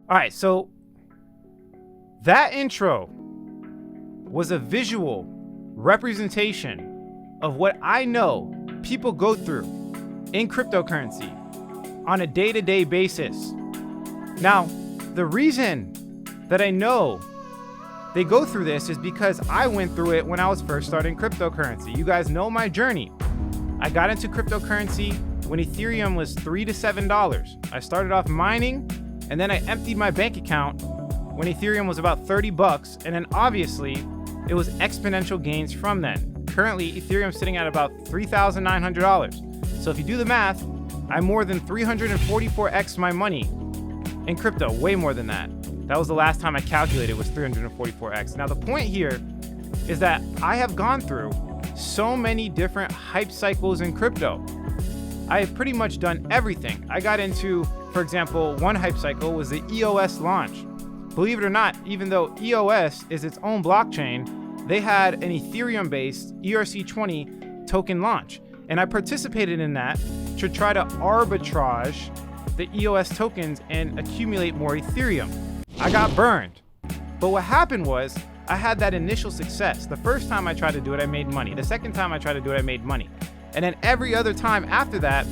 All right, so that intro was a visual representation of what I know people go through in cryptocurrency on a day-to-day basis. Now, the reason that I know they go through this is because I went through it when I was first starting cryptocurrency. You guys know my journey. I got into cryptocurrency when Ethereum was $3 to $7. I started off mining, and then I emptied my bank account when Ethereum was about $30, and then obviously it was exponential gains from then. Currently, Ethereum's sitting at about $3,900. So if you do the math, I more than 344x my money in crypto, way more than that. That was the last time I calculated, was 344x. Now the point here is that I have gone through so many different hype cycles in crypto. I have pretty much done everything. I got into, for example, one hype cycle was the EOS launch. Believe it or not, even though EOS is its own blockchain, they had an Ethereum-based ERC20 token launch. And I participated in that to try to arbitrage the EOS tokens and accumulate more Ethereum. I got burned. But what happened was I had that initial success. The first time I tried to do it, I made money. The second time I tried to do it, I made money. And then every other time after that,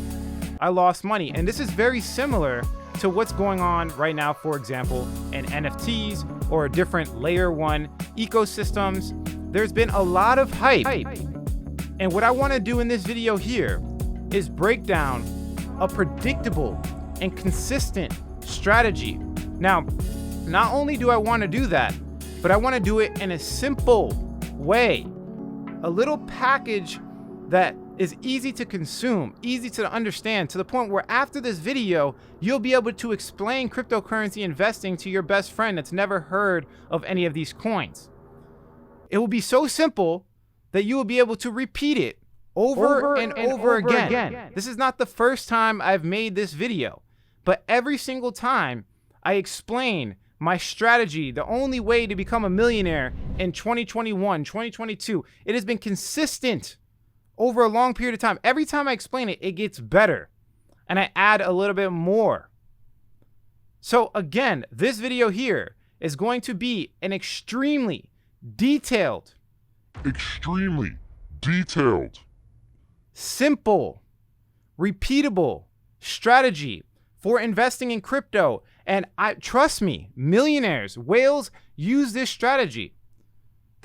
I lost money. And this is very similar to what's going on right now, for example, in NFTs or different layer one ecosystems. There's been a lot of hype. And what I want to do in this video here is break down a predictable and consistent strategy. Now, not only do I want to do that, but I want to do it in a simple way. A little package that is easy to consume, easy to understand, to the point where after this video, you'll be able to explain cryptocurrency investing to your best friend that's never heard of any of these coins. It will be so simple that you will be able to repeat it over and over again. This is not the first time I've made this video, but every single time I explain my strategy, the only way to become a millionaire in 2021, 2022, it has been consistent over a long period of time. Every time I explain it, it gets better and I add a little bit more. So again, this video here is going to be an extremely detailed, simple, repeatable strategy for investing in crypto. And trust me, millionaires, whales use this strategy.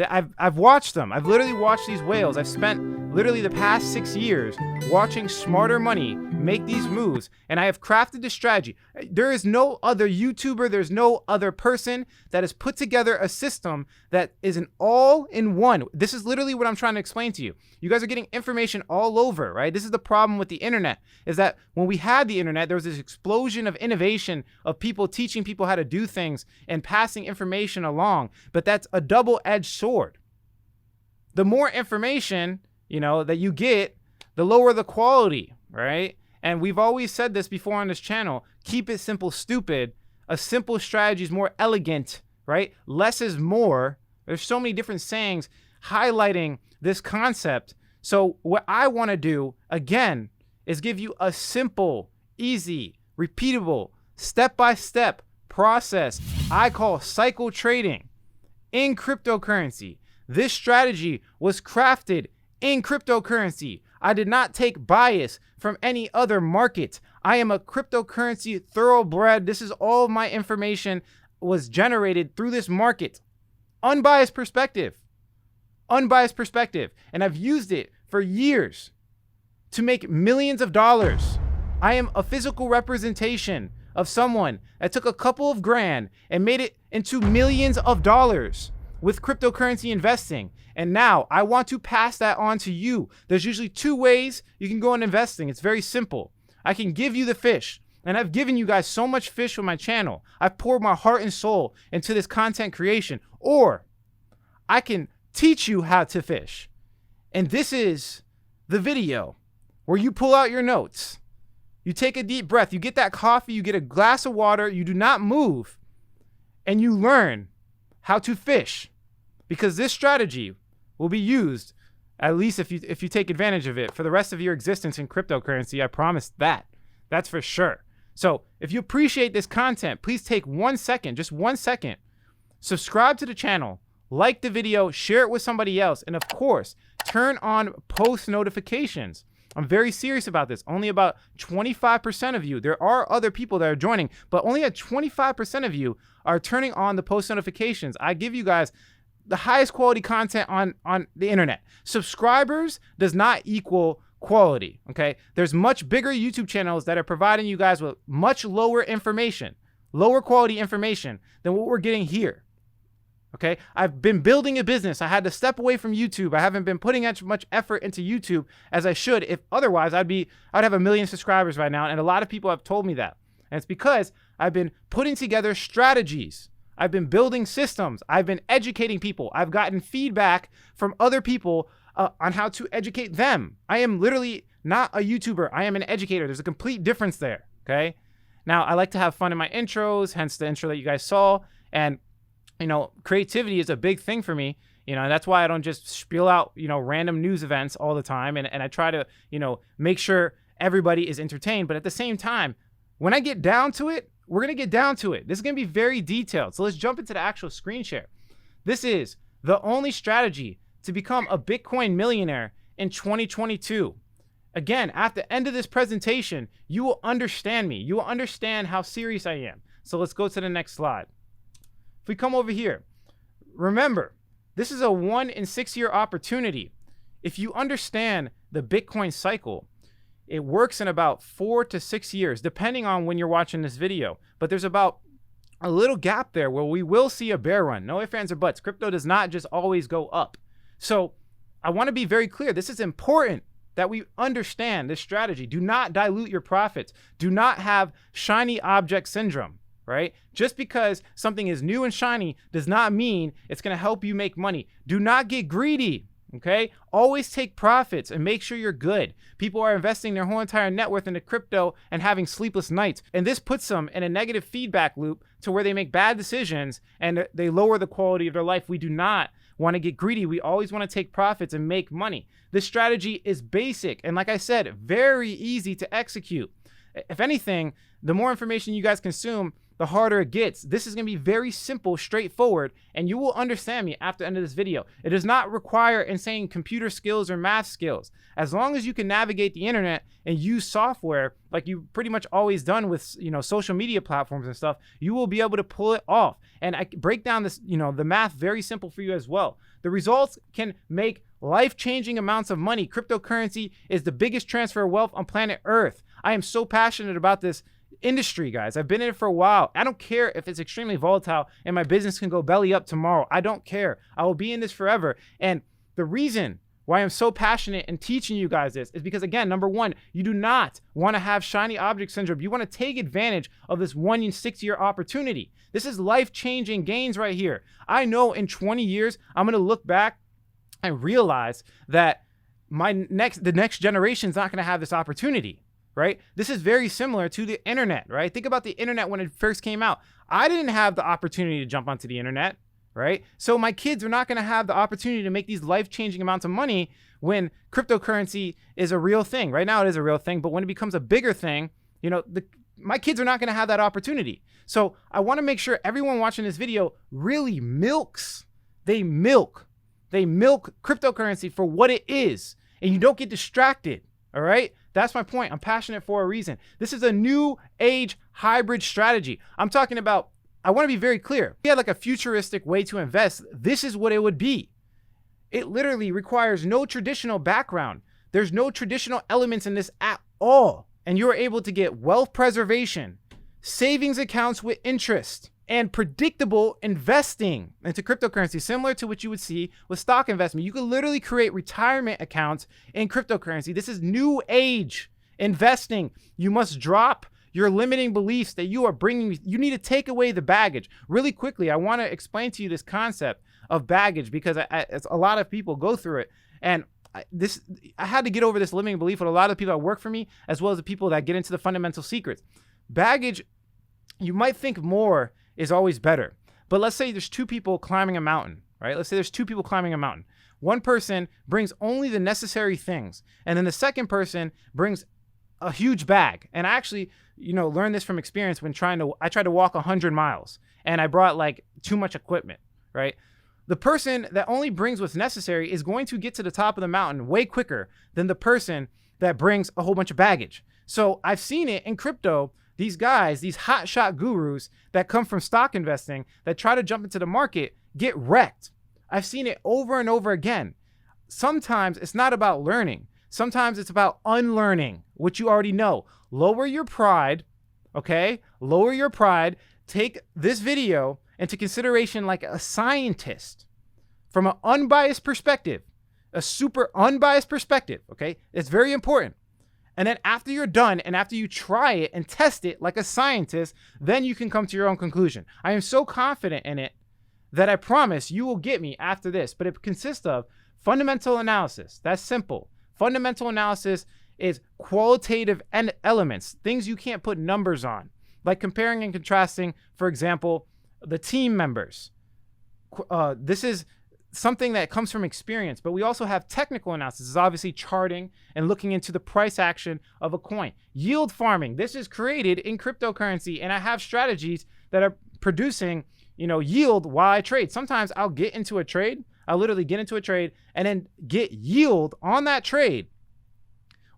I've watched them. I've literally watched these whales. I've spent literally the past 6 years watching Smarter Money make these moves, and I have crafted this strategy. There is no other YouTuber, there's no other person that has put together a system that is an all-in-one. This is literally what I'm trying to explain to you. You guys are getting information all over, right? This is the problem with the internet, is that when we had the internet, there was this explosion of innovation of people teaching people how to do things and passing information along, but that's a double-edged sword. The more information, that you get, the lower the quality, right? And we've always said this before on this channel, keep it simple, stupid. A simple strategy is more elegant, right? Less is more. There's so many different sayings highlighting this concept. So what I want to do, again, is give you a simple, easy, repeatable, step-by-step process I call cycle trading in cryptocurrency. This strategy was crafted in cryptocurrency. I did not take bias from any other market. I am a cryptocurrency thoroughbred. This is all my information was generated through this market. Unbiased perspective. And I've used it for years to make millions of dollars. I am a physical representation of someone that took a couple of grand and made it into millions of dollars with cryptocurrency investing. And now I want to pass that on to you. There's usually 2 ways you can go on investing. It's very simple. I can give you the fish, and I've given you guys so much fish on my channel. I've poured my heart and soul into this content creation, or I can teach you how to fish. And this is the video where you pull out your notes. You take a deep breath, you get that coffee, you get a glass of water, you do not move, and you learn how to fish. Because this strategy will be used, at least if you take advantage of it, for the rest of your existence in cryptocurrency. I promise that. That's for sure. So if you appreciate this content, please take 1 second, just 1 second, subscribe to the channel, like the video, share it with somebody else, and of course, turn on post notifications. I'm very serious about this. Only about 25% of you, there are other people that are joining, but only at 25% of you are turning on the post notifications. I give you guys the highest quality content on the internet. Subscribers does not equal quality, okay? There's much bigger YouTube channels that are providing you guys with much lower information, lower quality information than what we're getting here. Okay, I've been building a business. I had to step away from YouTube. I haven't been putting as much effort into YouTube as I should. If otherwise, I'd have 1 million subscribers right now. And a lot of people have told me that. And it's because I've been putting together strategies. I've been building systems. I've been educating people. I've gotten feedback from other people on how to educate them. I am literally not a YouTuber. I am an educator. There's a complete difference there. Okay. Now, I like to have fun in my intros, hence the intro that you guys saw. And you know, creativity is a big thing for me, you know, and that's why I don't just spiel out, you know, random news events all the time. And I try to, you know, make sure everybody is entertained. But at the same time, when I get down to it, we're going to get down to it. This is going to be very detailed. So let's jump into the actual screen share. This is the only strategy to become a Bitcoin millionaire in 2022. Again, at the end of this presentation, you will understand me. You will understand how serious I am. So let's go to the next slide. If we come over here, remember, this is a 1 in 6 year opportunity. If you understand the Bitcoin cycle, it works in about 4 to 6 years, depending on when you're watching this video. But there's about a little gap there where we will see a bear run. No ifs, ands, or buts. Crypto does not just always go up. So I want to be very clear. This is important that we understand this strategy. Do not dilute your profits. Do not have shiny object syndrome. Right? Just because something is new and shiny does not mean it's going to help you make money. Do not get greedy. Okay? Always take profits and make sure you're good. People are investing their whole entire net worth into crypto and having sleepless nights. And this puts them in a negative feedback loop to where they make bad decisions and they lower the quality of their life. We do not want to get greedy. We always want to take profits and make money. This strategy is basic. And like I said, very easy to execute. If anything, the more information you guys consume, the harder it gets. This is going to be very simple, straightforward, and you will understand me after the end of this video. It does not require insane computer skills or math skills. As long as you can navigate the internet and use software like you've pretty much always done with, you know, social media platforms and stuff, you will be able to pull it off. And I break down this, you know, the math very simple for you as well. The results can make life-changing amounts of money. Cryptocurrency is the biggest transfer of wealth on planet Earth. I am so passionate about this industry, guys. I've been in it for a while. I don't care if it's extremely volatile and my business can go belly up tomorrow. I don't care. I will be in this forever. And the reason why I'm so passionate in teaching you guys this is because, again, number one, you do not want to have shiny object syndrome. You want to take advantage of this 1 in 6 year opportunity. This is life-changing gains right here. I know in 20 years, I'm going to look back and realize that the next generation is not going to have this opportunity. Right? This is very similar to the internet, right? Think about the internet when it first came out. I didn't have the opportunity to jump onto the internet, right? So my kids are not going to have the opportunity to make these life-changing amounts of money when cryptocurrency is a real thing. Right now it is a real thing, but when it becomes a bigger thing, you know, my kids are not going to have that opportunity. So I want to make sure everyone watching this video really milks. They milk cryptocurrency for what it is, and you don't get distracted. All right. That's my point. I'm passionate for a reason. This is a new age hybrid strategy. I'm talking about, I want to be very clear. If you had like a futuristic way to invest, this is what it would be. It literally requires no traditional background. There's no traditional elements in this at all. And you're able to get wealth preservation, savings accounts with interest, and predictable investing into cryptocurrency, similar to what you would see with stock investment. You could literally create retirement accounts in cryptocurrency. This is new age investing. You must drop your limiting beliefs that you are bringing. You need to take away the baggage. Really quickly, I want to explain to you this concept of baggage because a lot of people go through it. And I had to get over this limiting belief with a lot of people that work for me, as well as the people that get into the fundamental secrets. Baggage, you might think more is always better. But let's say there's two people climbing a mountain, right? Let's say there's two people climbing a mountain. One person brings only the necessary things, and then the second person brings a huge bag. And I actually, learned this from experience when I tried to walk 100 miles and I brought like too much equipment, right? The person that only brings what's necessary is going to get to the top of the mountain way quicker than the person that brings a whole bunch of baggage. So I've seen it in crypto. These guys, these hotshot gurus that come from stock investing that try to jump into the market get wrecked. I've seen it over and over again. Sometimes it's not about learning. Sometimes it's about unlearning what you already know. Lower your pride, okay? Lower your pride. Take this video into consideration like a scientist from an unbiased perspective, a super unbiased perspective, okay? It's very important. And then after you're done and after you try it and test it like a scientist, then you can come to your own conclusion. I am so confident in it that I promise you will get me after this. But it consists of fundamental analysis. That's simple. Fundamental analysis is qualitative elements, things you can't put numbers on, like comparing and contrasting, for example, the team members. This is something that comes from experience, but we also have technical analysis. This is obviously charting and looking into the price action of a coin. Yield farming. This is created in cryptocurrency, and I have strategies that are producing, yield while I trade. Sometimes I'll get into a trade. I'll literally get into a trade and then get yield on that trade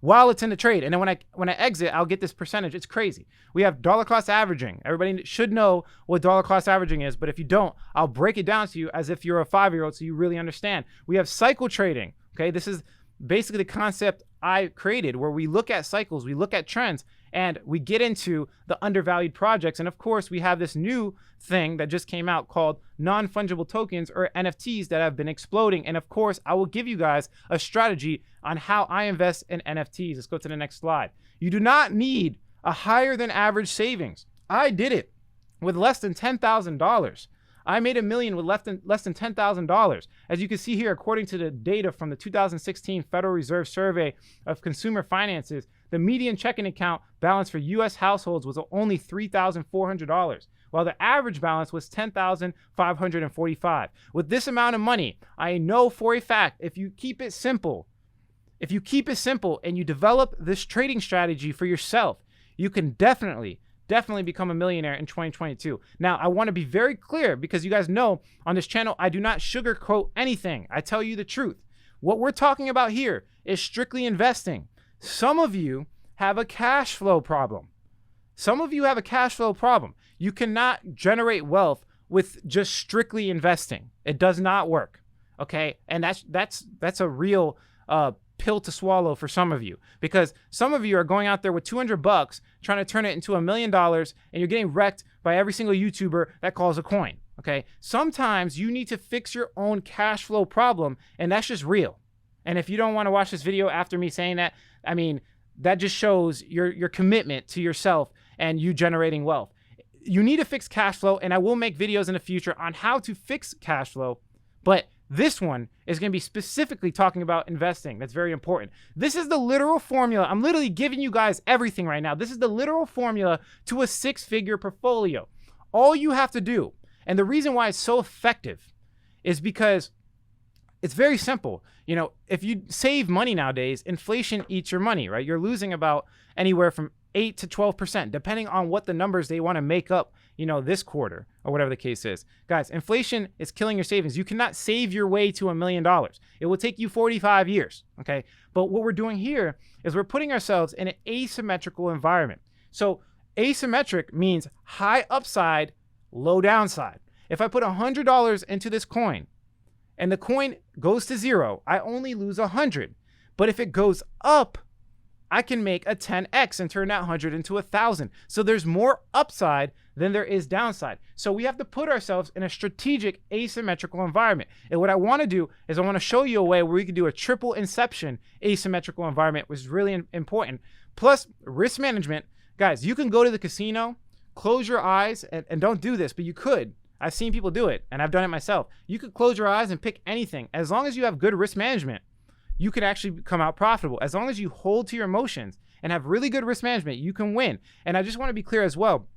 while it's in the trade. And then when I exit, I'll get this percentage. It's crazy. We have dollar cost averaging. Everybody should know what dollar cost averaging is, but if you don't, I'll break it down to you as if you're a 5-year-old so you really understand. We have cycle trading. Okay, this is basically the concept I created where we look at cycles, we look at trends, and we get into the undervalued projects. And of course, we have this new thing that just came out called non-fungible tokens, or NFTs, that have been exploding. And of course, I will give you guys a strategy on how I invest in NFTs. Let's go to the next slide. You do not need a higher than average savings. I did it with less than $10,000. I made $1 million with less than $10,000. As you can see here, according to the data from the 2016 Federal Reserve Survey of Consumer Finances, the median checking account balance for U.S. households was only $3,400, while the average balance was $10,545. With this amount of money, I know for a fact, if you keep it simple and you develop this trading strategy for yourself, you can definitely become a millionaire in 2022. Now, I want to be very clear because you guys know on this channel, I do not sugarcoat anything. I tell you the truth. What we're talking about here is strictly investing. Some of you have a cash flow problem. You cannot generate wealth with just strictly investing. It does not work. Okay. And that's a real, pill to swallow for some of you, because some of you are going out there with $200 trying to turn it into $1 million, and you're getting wrecked by every single YouTuber that calls a coin. Okay. Sometimes you need to fix your own cash flow problem, and that's just real. And if you don't want to watch this video after me saying that, I mean, that just shows your commitment to yourself and you generating wealth. You need to fix cash flow, and I will make videos in the future on how to fix cash flow, but this one is going to be specifically talking about investing. That's very important. This is the literal formula. I'm literally giving you guys everything right now. This is the literal formula to a 6-figure portfolio. All you have to do, and the reason why it's so effective, is because it's very simple. If you save money nowadays, inflation eats your money, right? You're losing about anywhere from 8 to 12%, depending on what the numbers they want to make up, this quarter or whatever the case is. Guys, inflation is killing your savings. You cannot save your way to $1 million. It will take you 45 years, okay? But what we're doing here is we're putting ourselves in an asymmetrical environment. So asymmetric means high upside, low downside. If I put $100 into this coin and the coin goes to 0, I only lose 100. But if it goes up, I can make a 10x and turn that 100 into 1,000. So there's more upside than there is downside. So we have to put ourselves in a strategic asymmetrical environment. And what I want to do is I want to show you a way where we can do a triple inception asymmetrical environment, which is really important. Plus risk management. Guys, you can go to the casino, close your eyes, and don't do this, but you could. I've seen people do it, and I've done it myself. You could close your eyes and pick anything. As long as you have good risk management, you can actually come out profitable. As long as you hold to your emotions and have really good risk management, you can win. And I just want to be clear as well.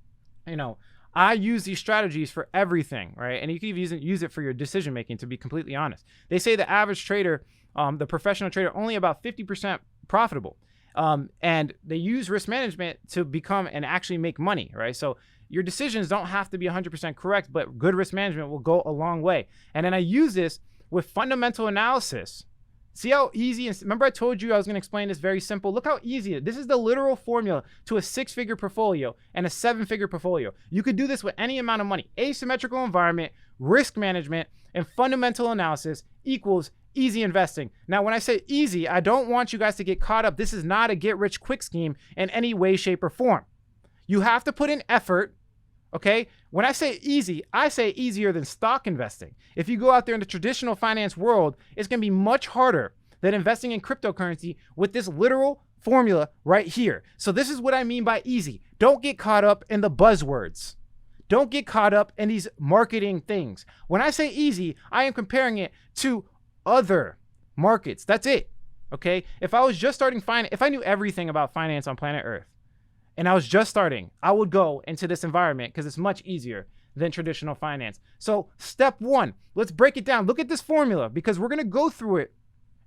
I use these strategies for everything, right? And you can even use it for your decision making, to be completely honest. They say the average trader, the professional trader, only about 50% profitable. And they use risk management to become and actually make money, right? So your decisions don't have to be 100% correct, but good risk management will go a long way. And then I use this with fundamental analysis. See how easy, and remember I told you I was going to explain this very simple. Look how easy it is. This is the literal formula to a 6-figure portfolio and a 7-figure portfolio. You could do this with any amount of money. Asymmetrical environment, risk management, and fundamental analysis equals easy investing. Now, when I say easy, I don't want you guys to get caught up. This is not a get-rich-quick scheme in any way, shape, or form. You have to put in effort. Okay, when I say easy, I say easier than stock investing. If you go out there in the traditional finance world, it's going to be much harder than investing in cryptocurrency with this literal formula right here. So this is what I mean by easy. Don't get caught up in the buzzwords. Don't get caught up in these marketing things. When I say easy, I am comparing it to other markets. That's it. Okay, if I was just starting finance, if I knew everything about finance on planet Earth, and I was just starting, I would go into this environment because it's much easier than traditional finance. So step one, let's break it down. Look at this formula because we're going to go through it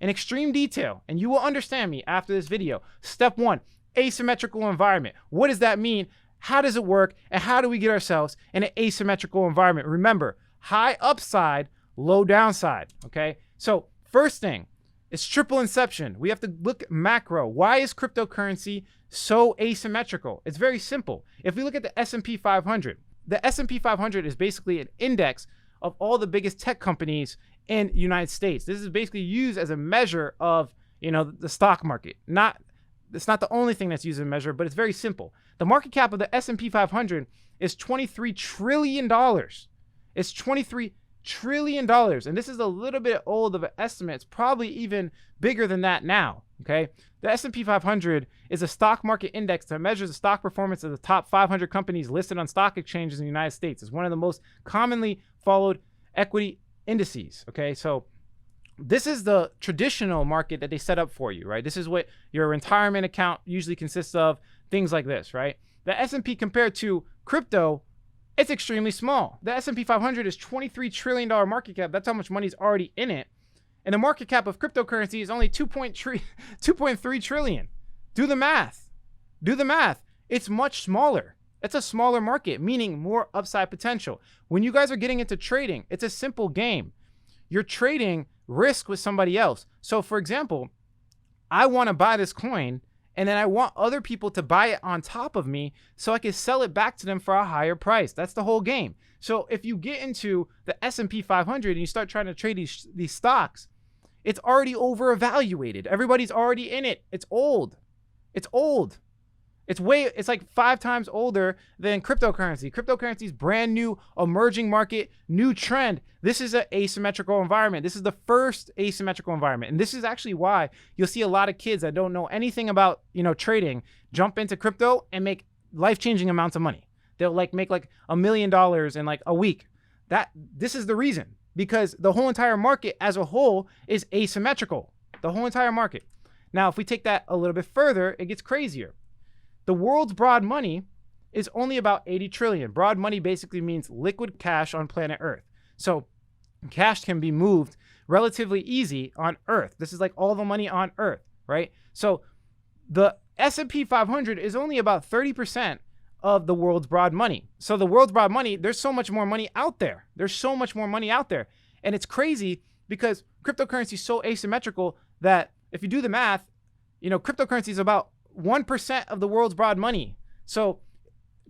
in extreme detail and you will understand me after this video. Step one, asymmetrical environment. What does that mean? How does it work? And how do we get ourselves in an asymmetrical environment? Remember, high upside, low downside. Okay. So first thing, it's triple inception. We have to look at macro. Why is cryptocurrency so asymmetrical? It's very simple. If we look at the S&P 500, the S&P 500 is basically an index of all the biggest tech companies in the United States. This is basically used as a measure of, the stock market. It's not the only thing that's used as a measure, but it's very simple. The market cap of the S&P 500 is $23 trillion. It's $23 trillion. And this is a little bit old of an estimate. It's probably even bigger than that now. Okay. The S&P 500 is a stock market index that measures the stock performance of the top 500 companies listed on stock exchanges in the United States. It's one of the most commonly followed equity indices. Okay. So this is the traditional market that they set up for you, right? This is what your retirement account usually consists of, things like this, right? The S&P compared to crypto, it's extremely small. The S&P 500 is $23 trillion market cap. That's how much money is already in it. And the market cap of cryptocurrency is only 2.3 trillion. Do the math. Do the math. It's much smaller. It's a smaller market, meaning more upside potential. When you guys are getting into trading, it's a simple game. You're trading risk with somebody else. So for example, I want to buy this coin and then I want other people to buy it on top of me so I can sell it back to them for a higher price. That's the whole game. So if you get into the S&P 500 and you start trying to trade these stocks, it's already over-evaluated. Everybody's already in it. It's old. It's old. It's like 5 times older than cryptocurrency. Cryptocurrency is brand new, emerging market, new trend. This is an asymmetrical environment. This is the first asymmetrical environment. And this is actually why you'll see a lot of kids that don't know anything about, trading jump into crypto and make life-changing amounts of money. They'll make like $1 million in like a week. This is the reason, because the whole entire market as a whole is asymmetrical. The whole entire market. Now, if we take that a little bit further, it gets crazier. The world's broad money is only about 80 trillion. Broad money basically means liquid cash on planet Earth. So cash can be moved relatively easy on Earth. This is like all the money on Earth, right? So the S&P 500 is only about 30% of the world's broad money. So the world's broad money, there's so much more money out there. There's so much more money out there. And it's crazy because cryptocurrency is so asymmetrical that if you do the math, cryptocurrency is about 1% of the world's broad money. So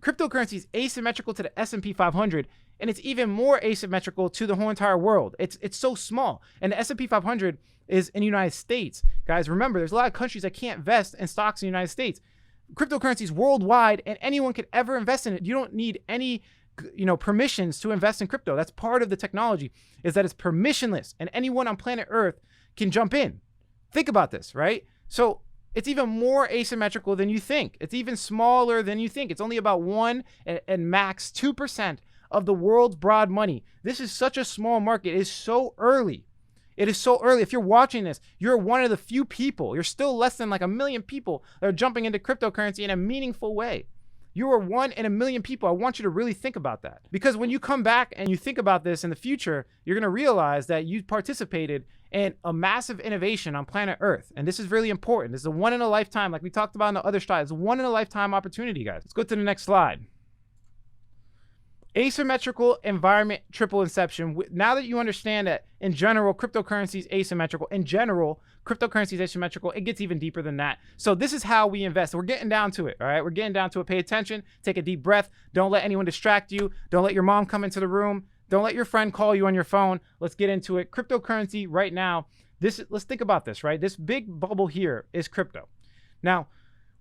cryptocurrency is asymmetrical to the S&P 500, and it's even more asymmetrical to the whole entire world. It's so small. And the S&P 500 is in the United States. Guys, remember, there's a lot of countries that can't invest in stocks in the United States. Cryptocurrency is worldwide, and anyone could ever invest in it. You don't need any permissions to invest in crypto. That's part of the technology, is that it's permissionless, and anyone on planet Earth can jump in. Think about this, right? So it's even more asymmetrical than you think. It's even smaller than you think. It's only about 1 and max 2% of the world's broad money. This is such a small market. It is so early. It is so early. If you're watching this, you're one of the few people. You're still less than like 1 million people that are jumping into cryptocurrency in a meaningful way. You are one in a million people. I want you to really think about that. Because when you come back and you think about this in the future, you're going to realize that you participated in a massive innovation on planet Earth. And this is really important. This is a one in a lifetime, like we talked about in the other slide. It's a one in a lifetime opportunity, guys. Let's go to the next slide. Asymmetrical environment triple inception. Now that you understand that in general, cryptocurrency is asymmetrical, in general, cryptocurrency is asymmetrical, it gets even deeper than that. So this is how we invest. We're getting down to it, all right? We're getting down to it. Pay attention, take a deep breath. Don't let anyone distract you. Don't let your mom come into the room. Don't let your friend call you on your phone. Let's get into it. Cryptocurrency right now, let's think about this, right? This big bubble here is crypto. Now,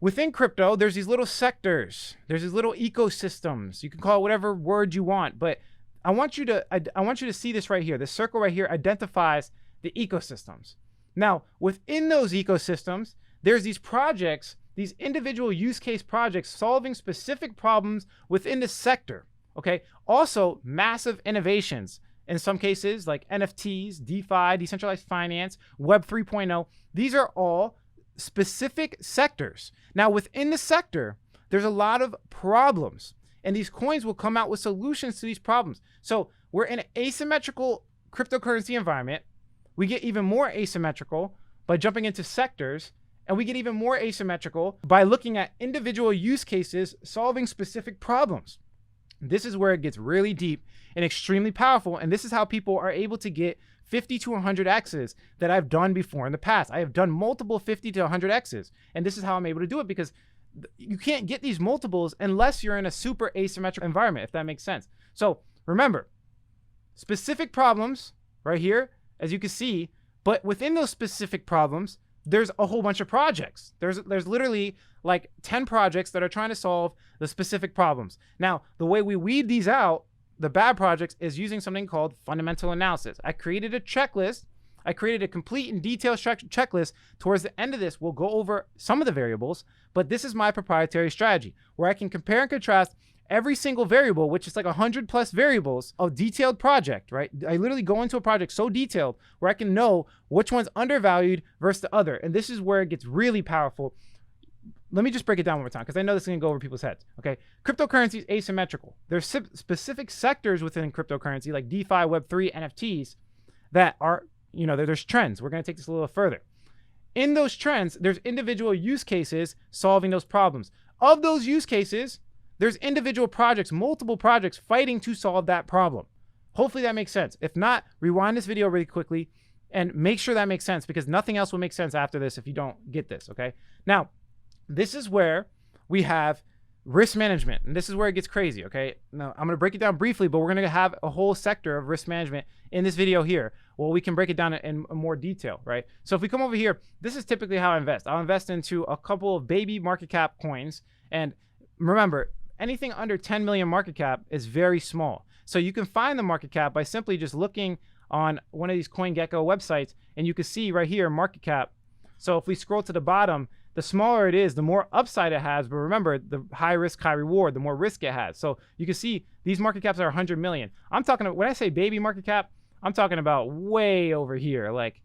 within crypto, there's these little sectors. There's these little ecosystems. You can call it whatever word you want, but I want you to see this right here. This circle right here identifies the ecosystems. Now, within those ecosystems, there's these projects, these individual use case projects solving specific problems within the sector, okay? Also, massive innovations. In some cases, like NFTs, DeFi, decentralized finance, Web 3.0, these are all specific sectors. Now, within the sector, there's a lot of problems, and these coins will come out with solutions to these problems. So we're in an asymmetrical cryptocurrency environment. We get even more asymmetrical by jumping into sectors, and we get even more asymmetrical by looking at individual use cases solving specific problems. This is where it gets really deep and extremely powerful, and this is how people are able to get 50 to 100 X's that I've done before in the past. I have done multiple 50 to 100 X's, and this is how I'm able to do it, because you can't get these multiples unless you're in a super asymmetrical environment, if that makes sense. So remember, specific problems right here, as you can see, but within those specific problems, there's a whole bunch of projects. There's literally like 10 projects that are trying to solve the specific problems. Now, the way we weed these out, the bad projects, is using something called fundamental analysis. I created a checklist. I created a complete and detailed checklist. Towards the end of this, we'll go over some of the variables, but this is my proprietary strategy where I can compare and contrast every single variable, which is like 100+ variables, a detailed project, right? I literally go into a project so detailed where I can know which one's undervalued versus the other. And this is where it gets really powerful. Let me just break it down one more time, because I know this is going to go over people's heads. Okay, cryptocurrency is asymmetrical. There's specific sectors within cryptocurrency, like DeFi, Web3, NFTs, that are, there's trends. We're going to take this a little further. In those trends, there's individual use cases solving those problems. Of those use cases, there's individual projects, multiple projects fighting to solve that problem. Hopefully that makes sense. If not, rewind this video really quickly and make sure that makes sense, because nothing else will make sense after this if you don't get this, okay? Now, this is where we have risk management, and this is where it gets crazy, okay? Now, I'm gonna break it down briefly, but we're gonna have a whole sector of risk management in this video here. Well, we can break it down in more detail, right? So if we come over here, this is typically how I invest. I'll invest into a couple of baby market cap coins, and remember, anything under 10 million market cap is very small. So you can find the market cap by simply just looking on one of these CoinGecko websites, and you can see right here, market cap. So if we scroll to the bottom, the smaller it is, the more upside it has. But remember, the high risk, high reward, the more risk it has. So you can see these market caps are 100 million. I'm talking about, when I say baby market cap, I'm talking about way over here. Like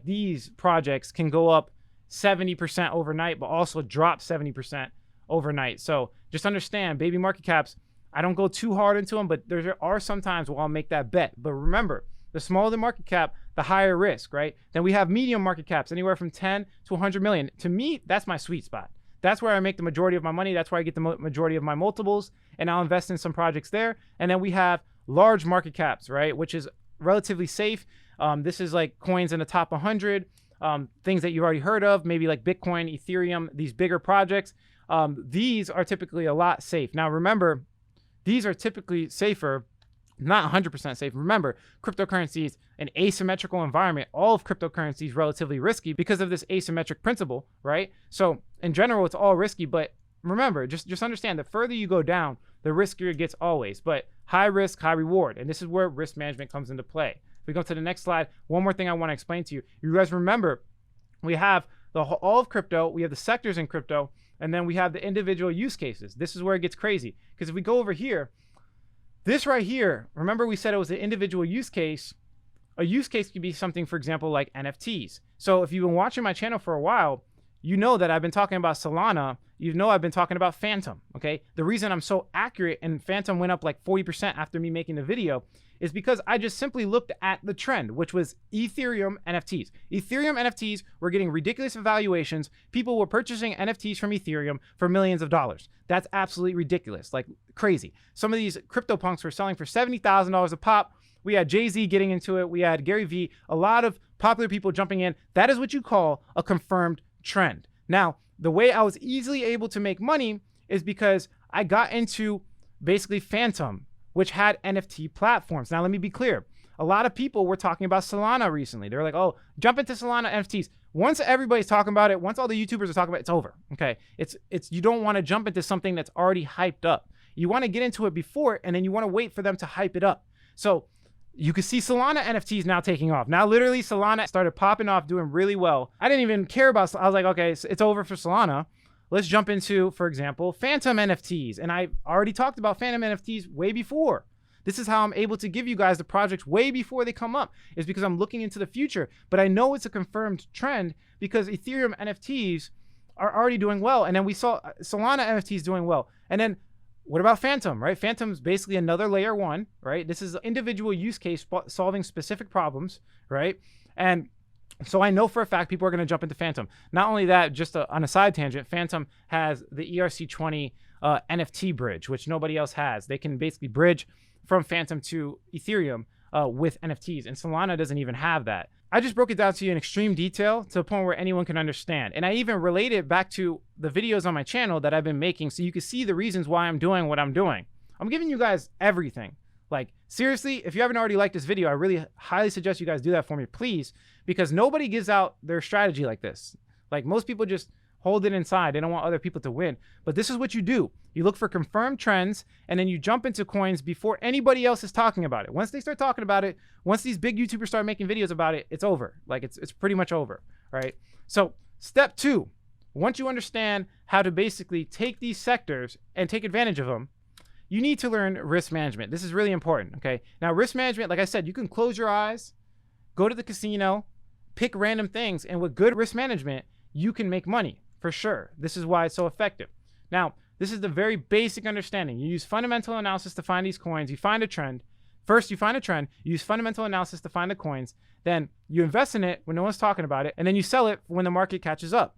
these projects can go up 70% overnight, but also drop 70% overnight. So just understand, baby market caps, I don't go too hard into them, but there are some times where I'll make that bet. But remember, the smaller the market cap, the higher risk, right? Then we have medium market caps, anywhere from 10 to 100 million. To me, that's my sweet spot. That's where I make the majority of my money. That's where I get the majority of my multiples, and I'll invest in some projects there. And then we have large market caps, right? Which is relatively safe. This is like coins in the top 100, things that you've already heard of, maybe like Bitcoin, Ethereum, these bigger projects. These are typically a lot safe. Now, remember, these are typically safer, not 100% safe. Remember, cryptocurrency is an asymmetrical environment. All of cryptocurrency is relatively risky because of this asymmetric principle, right? So in general, it's all risky, but remember, just understand, the further you go down, the riskier it gets always, but high risk, high reward. And this is where risk management comes into play. If we go to the next slide, one more thing I want to explain to you. You guys remember, we have all of crypto, we have the sectors in crypto, and then we have the individual use cases. This is where it gets crazy, because if we go over here, this right here, remember we said it was an individual use case. A use case could be something, for example, like NFTs. So if you've been watching my channel for a while, you know that I've been talking about Solana. You know I've been talking about Phantom, okay? The reason I'm so accurate and Phantom went up like 40% after me making the video is because I just simply looked at the trend, which was Ethereum NFTs. Ethereum NFTs were getting ridiculous valuations. People were purchasing NFTs from Ethereum for millions of dollars. That's absolutely ridiculous, like crazy. Some of these CryptoPunks were selling for $70,000 a pop. We had Jay-Z getting into it. We had Gary Vee, a lot of popular people jumping in. That is what you call a confirmed trend. Now, the way I was easily able to make money is because I got into basically Phantom, which had NFT platforms. Now, let me be clear. A lot of people were talking about Solana recently. They were like, oh, jump into Solana NFTs. Once everybody's talking about it, once all the YouTubers are talking about it, it's over, okay? It's you don't want to jump into something that's already hyped up. You want to get into it before, and then you want to wait for them to hype it up. So you can see Solana NFTs now taking off. Now, literally, Solana started popping off, doing really well. I didn't even care about, I was like, okay, it's over for Solana. Let's jump into, for example, Phantom NFTs. And I already talked about Phantom NFTs way before. This is how I'm able to give you guys the projects way before they come up, is because I'm looking into the future. But I know it's a confirmed trend because Ethereum NFTs are already doing well. And then we saw Solana NFTs doing well. And then what about Phantom, right? Phantom's basically another layer one, right? This is an individual use case solving specific problems, right? And so I know for a fact people are going to jump into Phantom. Not only that, just on a side tangent, Phantom has the ERC20 NFT bridge, which nobody else has. They can basically bridge from Phantom to Ethereum with NFTs, and Solana doesn't even have that. I just broke it down to you in extreme detail to the point where anyone can understand. And I even related it back to the videos on my channel that I've been making so you can see the reasons why I'm doing what I'm doing. I'm giving you guys everything. Like, seriously, if you haven't already liked this video, I really highly suggest you guys do that for me, please, because nobody gives out their strategy like this. Like, most people just hold it inside. They don't want other people to win. But this is what you do. You look for confirmed trends, and then you jump into coins before anybody else is talking about it. Once they start talking about it, once these big YouTubers start making videos about it, it's over. Like, it's pretty much over, right? So step 2, once you understand how to basically take these sectors and take advantage of them, you need to learn risk management. This is really important, okay? Now, risk management, like I said, you can close your eyes, go to the casino, pick random things, and with good risk management, you can make money, for sure. This is why it's so effective. Now, this is the very basic understanding. You use fundamental analysis to find these coins. You find a trend. First, you find a trend. You use fundamental analysis to find the coins. Then you invest in it when no one's talking about it. And then you sell it when the market catches up.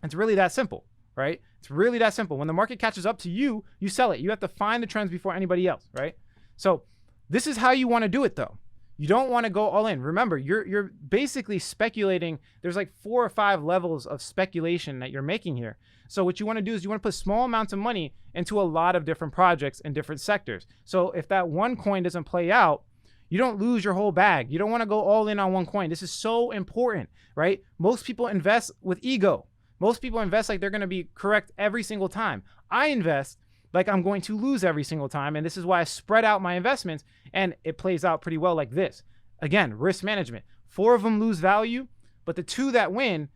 It's really that simple, right? It's really that simple. When the market catches up to you, you sell it. You have to find the trends before anybody else, right? So this is how you want to do it, though. You don't want to go all in. Remember, you're basically speculating. There's like 4 or 5 levels of speculation that you're making here. So what you want to do is you want to put small amounts of money into a lot of different projects in different sectors. So if that one coin doesn't play out, you don't lose your whole bag. You don't want to go all in on one coin. This is so important, right? Most people invest with ego. Most people invest like they're going to be correct every single time. I invest like I'm going to lose every single time. And this is why I spread out my investments, and it plays out pretty well like this. Again, risk management. 4 of them lose value, but the 2 that win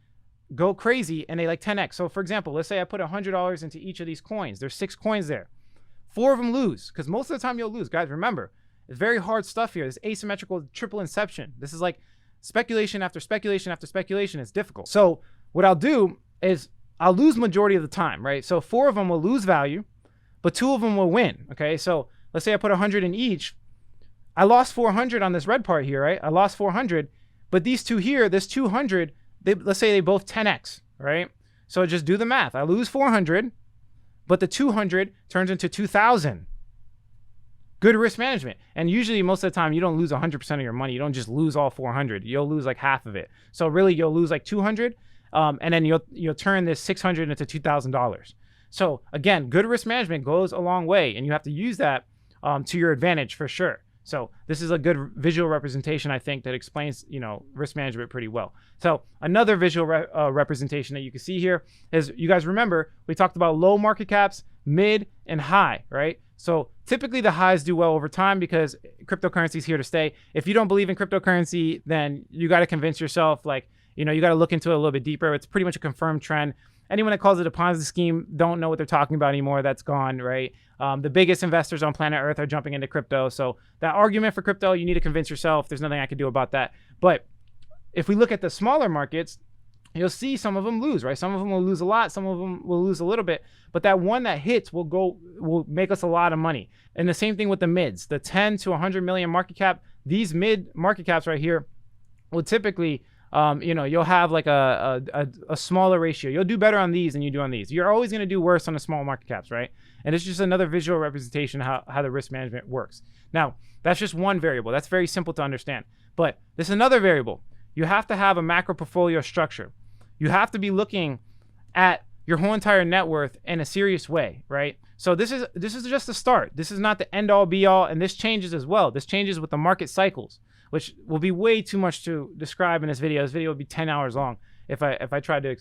go crazy and they like 10x. So for example, let's say I put $100 into each of these coins. There's 6 coins there. 4 of them lose, because most of the time you'll lose. Guys, remember, it's very hard stuff here. This asymmetrical triple inception. This is like speculation after speculation after speculation. It's difficult. So what I'll do is I'll lose majority of the time, right? So 4 of them will lose value, but 2 of them will win, okay? So let's say I put 100 in each. I lost 400 on this red part here, right? I lost 400, but these 2 here, this 200, let's say they both 10x, right? So just do the math. I lose 400, but the 200 turns into 2,000. Good risk management. And usually most of the time you don't lose 100% of your money. You don't just lose all 400. You'll lose like half of it. So really you'll lose like 200, and then you'll turn this 600 into $2,000. So again, good risk management goes a long way, and you have to use that to your advantage for sure. So this is a good visual representation, I think, that explains, risk management pretty well. So another visual representation that you can see here is, you guys remember, we talked about low market caps, mid, and high, right? So typically the highs do well over time because cryptocurrency is here to stay. If you don't believe in cryptocurrency, then you got to convince yourself, you got to look into it a little bit deeper. It's pretty much a confirmed trend. Anyone that calls it a Ponzi scheme don't know what they're talking about anymore. That's gone, right? The biggest investors on planet Earth are jumping into crypto. So that argument for crypto, you need to convince yourself. There's nothing I can do about that. But if we look at the smaller markets, you'll see some of them lose, right? Some of them will lose a lot, some of them will lose a little bit, but that one that hits will make us a lot of money. And the same thing with the mids, the 10 to 100 million market cap. These mid market caps right here will typically, you'll have like a smaller ratio. You'll do better on these than you do on these. You're always going to do worse on the small market caps, right? And it's just another visual representation of how the risk management works. Now, that's just one variable. That's very simple to understand. But there's another variable. You have to have a macro portfolio structure. You have to be looking at your whole entire net worth in a serious way, right? So this is just the start. This is not the end all be all, and this changes as well. This changes with the market cycles, which will be way too much to describe in this video. This video would be 10 hours long if I tried to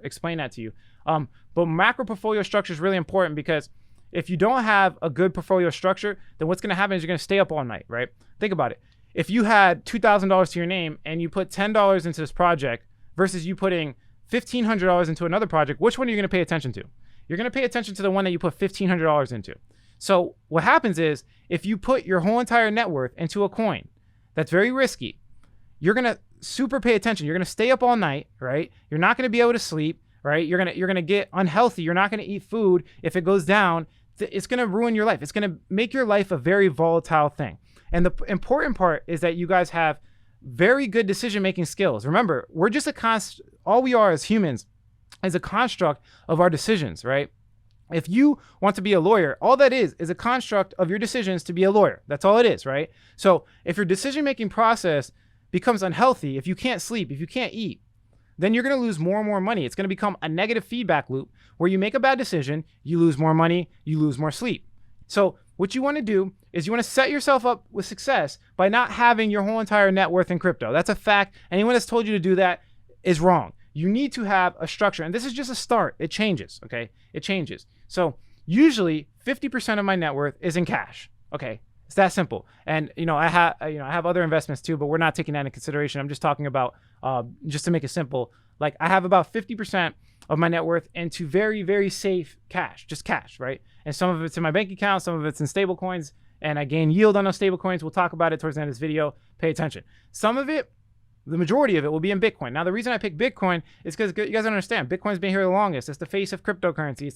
explain that to you. But macro portfolio structure is really important, because if you don't have a good portfolio structure, then what's going to happen is you're going to stay up all night, right? Think about it. If you had $2,000 to your name and you put $10 into this project versus you putting $1,500 into another project, which one are you going to pay attention to? You're going to pay attention to the one that you put $1,500 into. So what happens is, if you put your whole entire net worth into a coin that's very risky, you're going to super pay attention. You're going to stay up all night, right? You're not going to be able to sleep, right? You're going to get unhealthy. You're not going to eat food. If it goes down, it's going to ruin your life. It's going to make your life a very volatile thing. And the important part is that you guys have very good decision-making skills. Remember, we're just all we are as humans is a construct of our decisions, right? If you want to be a lawyer, all that is a construct of your decisions to be a lawyer. That's all it is, right? So if your decision-making process becomes unhealthy, if you can't sleep, if you can't eat, then you're going to lose more and more money. It's going to become a negative feedback loop where you make a bad decision, you lose more money, you lose more sleep. So what you want to do is you want to set yourself up with success by not having your whole entire net worth in crypto. That's a fact. Anyone that's told you to do that is wrong. You need to have a structure, and this is just a start. It changes, okay? It changes. So usually 50% of my net worth is in cash, okay? It's that simple. And I have other investments too, but we're not taking that into consideration. I'm just talking about just to make it simple. Like, I have about 50% of my net worth into very, very safe cash, just cash, right? And some of it's in my bank account, some of it's in stable coins, and I gain yield on those stable coins. We'll talk about it towards the end of this video. Pay attention. Some of it, the majority of it, will be in Bitcoin. Now, the reason I picked Bitcoin is because you guys don't understand. Bitcoin's been here the longest. It's the face of cryptocurrency. It's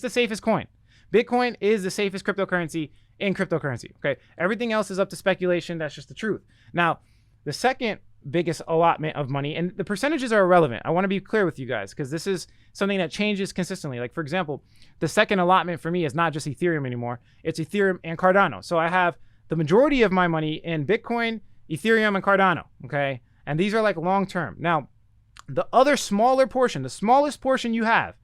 the safest coin. Bitcoin is the safest cryptocurrency in cryptocurrency, okay? Everything else is up to speculation. That's just the truth. Now, the second biggest allotment of money, and the percentages are irrelevant. I want to be clear with you guys, because this is something that changes consistently. Like, for example, the second allotment for me is not just Ethereum anymore. It's Ethereum and Cardano. So I have the majority of my money in Bitcoin, Ethereum, and Cardano, okay? And these are like long-term. Now, the other smaller portion, the smallest portion you have,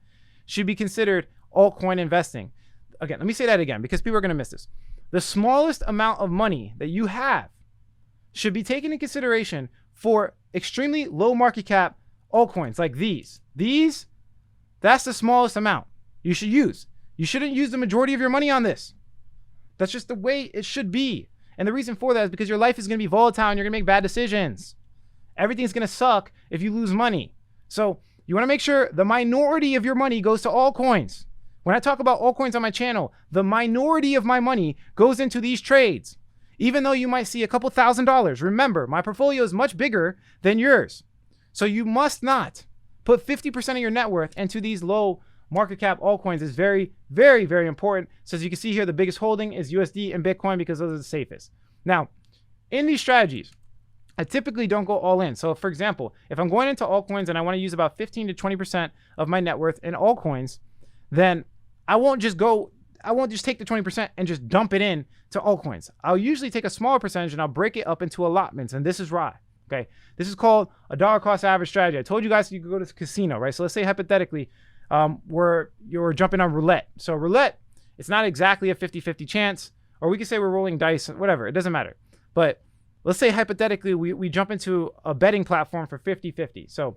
should be considered altcoin investing. Again, let me say that again, because people are going to miss this. The smallest amount of money that you have should be taken into consideration for extremely low market cap altcoins like these. That's the smallest amount you should use. You shouldn't use the majority of your money on this. That's just the way it should be. And the reason for that is because your life is going to be volatile and you're going to make bad decisions. Everything's going to suck if you lose money. So you want to make sure the minority of your money goes to altcoins. When I talk about altcoins on my channel, the minority of my money goes into these trades. Even though you might see a couple $1,000s, remember, my portfolio is much bigger than yours. So you must not put 50% of your net worth into these low market cap altcoins. Is very, very, very important. So as you can see here, the biggest holding is USD and Bitcoin because those are the safest. Now, in these strategies, I typically don't go all in. So for example, if I'm going into altcoins and I want to use about 15 to 20% of my net worth in altcoins, then I won't just take the 20% and just dump it in to altcoins. I'll usually take a smaller percentage and I'll break it up into allotments. And this is why, okay? This is called a dollar cost average strategy. I told you guys you could go to the casino, right? So let's say hypothetically, you're jumping on roulette. So roulette, it's not exactly a 50-50 chance, or we could say we're rolling dice, whatever, it doesn't matter. But let's say hypothetically, we jump into a betting platform for 50-50. So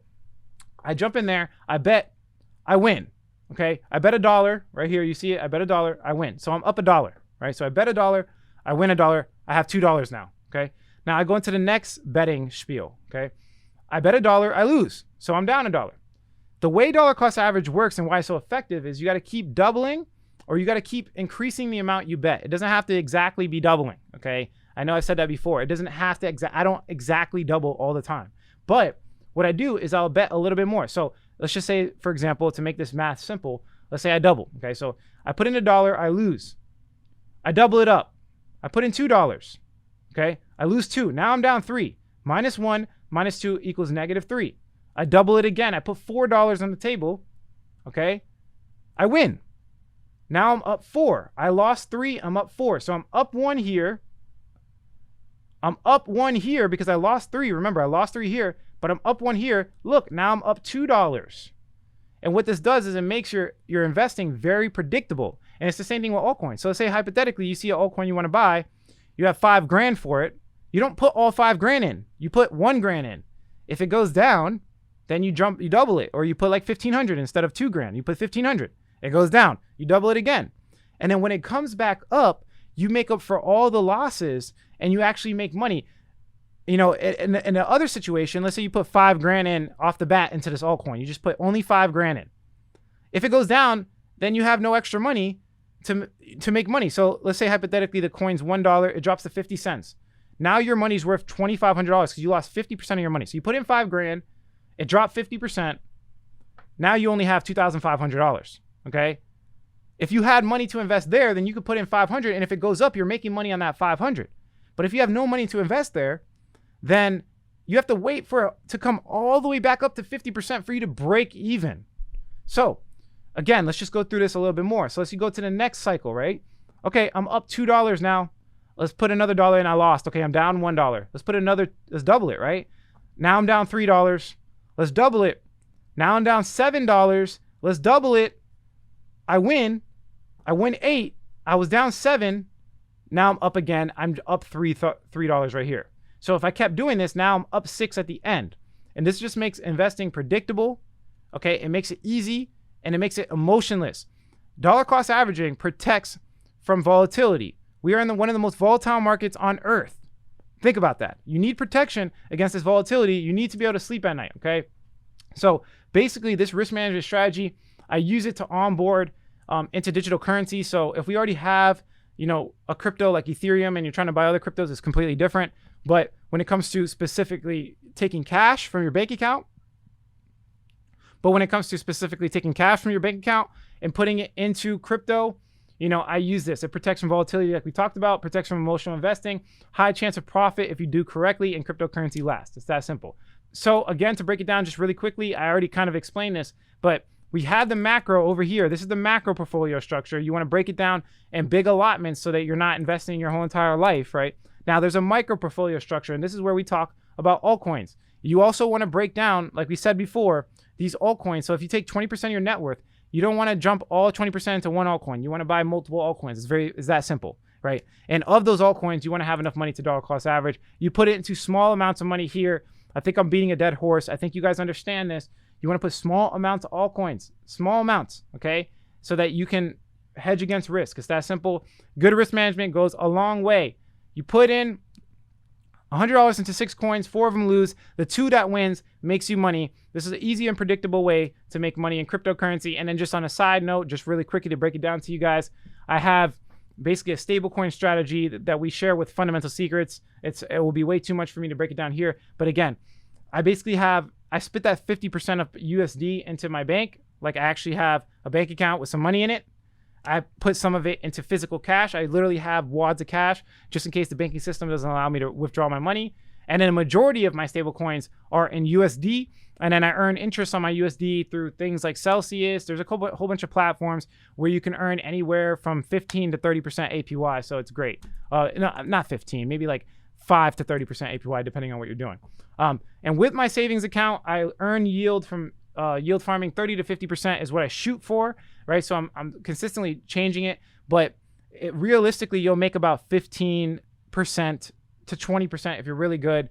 I jump in there, I bet, I win. Okay, I bet $1 right here. You see it. I bet $1, I win. So I'm up $1, right? So I bet $1, I win $1. I have $2 now. Okay, now I go into the next betting spiel. Okay, I bet $1, I lose. So I'm down $1. The way dollar cost average works and why it's so effective is you got to keep doubling, or you got to keep increasing the amount you bet. It doesn't have to exactly be doubling. Okay, I know I said that before. It doesn't have to. I don't exactly double all the time. But what I do is I'll bet a little bit more. So let's just say, for example, to make this math simple, let's say I double. Okay, so I put in $1, I lose. I double it up. I put in $2. Okay, I lose 2. Now I'm down 3. -1 minus 2 equals -3. I double it again. I put $4 on the table. Okay, I win. Now I'm up 4. I lost 3. I'm up 4. So I'm up 1 here. I'm up 1 here because I lost 3. Remember, I lost 3 here, but I'm up 1 here. Look, now I'm up $2. And what this does is it makes your investing very predictable. And it's the same thing with altcoins. So let's say hypothetically you see an altcoin you want to buy. You have $5,000 for it. You don't put all $5,000 in. You put $1,000 in. If it goes down, then you double it, or you put like 1,500 instead of $2,000. You put 1,500. It goes down. You double it again. And then when it comes back up, you make up for all the losses and you actually make money. You know, in the other situation, let's say you put $5,000 in off the bat into this altcoin. You just put only $5,000 in. If it goes down, then you have no extra money to make money. So let's say hypothetically the coin's $1, it drops to 50 cents. Now your money's worth $2,500 because you lost 50% of your money. So you put in $5,000, it dropped 50%. Now you only have $2,500. Okay. If you had money to invest there, then you could put in 500, and if it goes up, you're making money on that 500. But if you have no money to invest there, then you have to wait for it to come all the way back up to 50% for you to break even. So again, let's just go through this a little bit more. So let's go to the next cycle, right? Okay, I'm up $2 now. Let's put another $1 in. I lost. Okay, I'm down $1. Let's double it, right? Now I'm down $3. Let's double it. Now I'm down $7. Let's double it. I win 8. I was down 7. Now I'm up again. I'm up $3 right here. So if I kept doing this, now I'm up 6 at the end. And this just makes investing predictable. Okay, it makes it easy and it makes it emotionless. Dollar cost averaging protects from volatility. We are in one of the most volatile markets on earth. Think about that. You need protection against this volatility. You need to be able to sleep at night, okay? So basically this risk management strategy, I use it to onboard into digital currency. So if we already have, a crypto like Ethereum and you're trying to buy other cryptos, it's completely different. But when it comes to specifically taking cash from your bank account, and putting it into crypto, I use this. It protects from volatility like we talked about, protects from emotional investing, high chance of profit if you do correctly, and cryptocurrency lasts. It's that simple. So again, to break it down just really quickly, I already kind of explained this, but we had the macro over here. This is the macro portfolio structure. You want to break it down in big allotments so that you're not investing your whole entire life, right? Now there's a micro portfolio structure, and this is where we talk about altcoins. You also want to break down, like we said before, these altcoins. So if you take 20% of your net worth, you don't want to jump all 20% into one altcoin. You want to buy multiple altcoins. It's that simple, right? And of those altcoins, you want to have enough money to dollar cost average. You put it into small amounts of money here. I think I'm beating a dead horse. I think you guys understand this. You want to put small amounts of altcoins, small amounts, okay? So that you can hedge against risk. It's that simple. Good risk management goes a long way. You put in $100 into 6 coins, 4 of them lose. The 2 that wins makes you money. This is an easy and predictable way to make money in cryptocurrency. And then just on a side note, just really quickly to break it down to you guys, I have basically a stablecoin strategy that we share with Fundamental Secrets. It will be way too much for me to break it down here. But again, I split that 50% of USD into my bank. Like I actually have a bank account with some money in it. I put some of it into physical cash. I literally have wads of cash just in case the banking system doesn't allow me to withdraw my money. And then a majority of my stable coins are in USD. And then I earn interest on my USD through things like Celsius. There's a whole bunch of platforms where you can earn anywhere from 15 to 30% APY. So it's great. No, not 15, maybe like 5 to 30% APY, depending on what you're doing. And with my savings account, I earn yield from yield farming. 30 to 50% is what I shoot for, right? So I'm consistently changing it, but realistically, you'll make about 15% to 20% if you're really good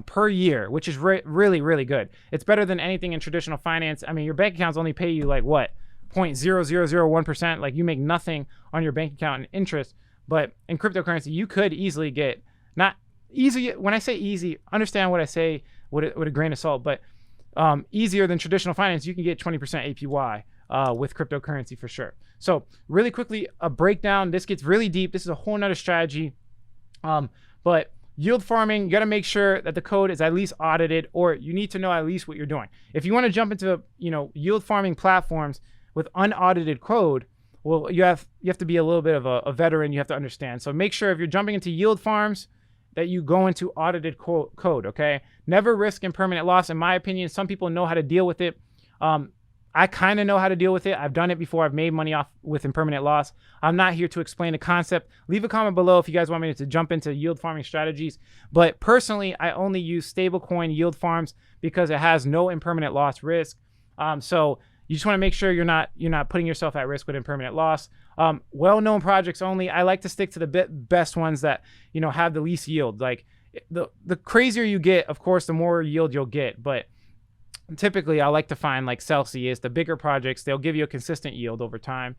per year, which is really, really good. It's better than anything in traditional finance. I mean, your bank accounts only pay you like what? 0.0001%. Like you make nothing on your bank account in interest, but in cryptocurrency, you could easily get, not easy. When I say easy, understand what I say with a grain of salt, but easier than traditional finance, you can get 20% APY with cryptocurrency for sure. So really quickly, a breakdown. This gets really deep. This is a whole nother strategy. But yield farming, you got to make sure that the code is at least audited, or you need to know at least what you're doing. If you want to jump into, yield farming platforms with unaudited code, well, you have to be a little bit of a veteran. You have to understand. So make sure if you're jumping into yield farms that you go into audited code, okay? Never risk impermanent loss. In my opinion, some people know how to deal with it. I kind of know how to deal with it. I've done it before. I've made money off with impermanent loss. I'm not here to explain the concept. Leave a comment below if you guys want me to jump into yield farming strategies. But personally, I only use stablecoin yield farms because it has no impermanent loss risk. So you just want to make sure you're not putting yourself at risk with impermanent loss. Well-known projects only. I like to stick to the best ones that have the least yield. Like the crazier you get, of course, the more yield you'll get. But typically, I like to find like Celsius, the bigger projects. They'll give you a consistent yield over time.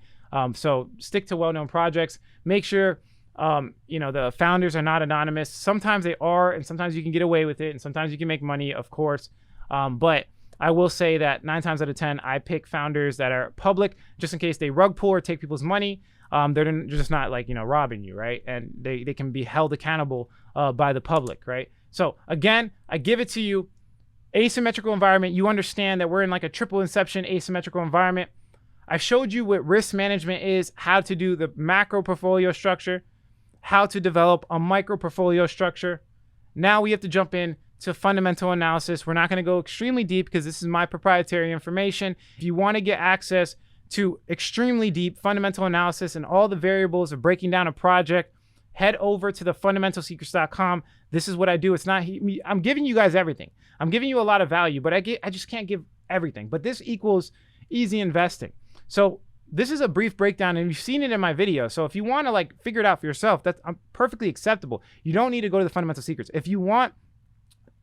So stick to well-known projects. Make sure the founders are not anonymous. Sometimes they are, and sometimes you can get away with it, and sometimes you can make money, of course. But I will say that 9 times out of 10, I pick founders that are public just in case they rug pull or take people's money. They're just not like, robbing you, right? And they can be held accountable by the public, right? So again, I give it to you. Asymmetrical environment. You understand that we're in like a triple inception asymmetrical environment. I showed you what risk management is, how to do the macro portfolio structure, how to develop a micro portfolio structure. Now we have to jump in to fundamental analysis. We're not going to go extremely deep because this is my proprietary information. If you want to get access to extremely deep fundamental analysis and all the variables of breaking down a project, head over to the fundamentalsecrets.com. This is what I do. It's not I'm giving you guys everything. I'm giving you a lot of value, but I just can't give everything. But this equals easy investing. So this is a brief breakdown, and you've seen it in my video. So if you want to like figure it out for yourself, that's perfectly acceptable. You don't need to go to the Fundamental Secrets. If you want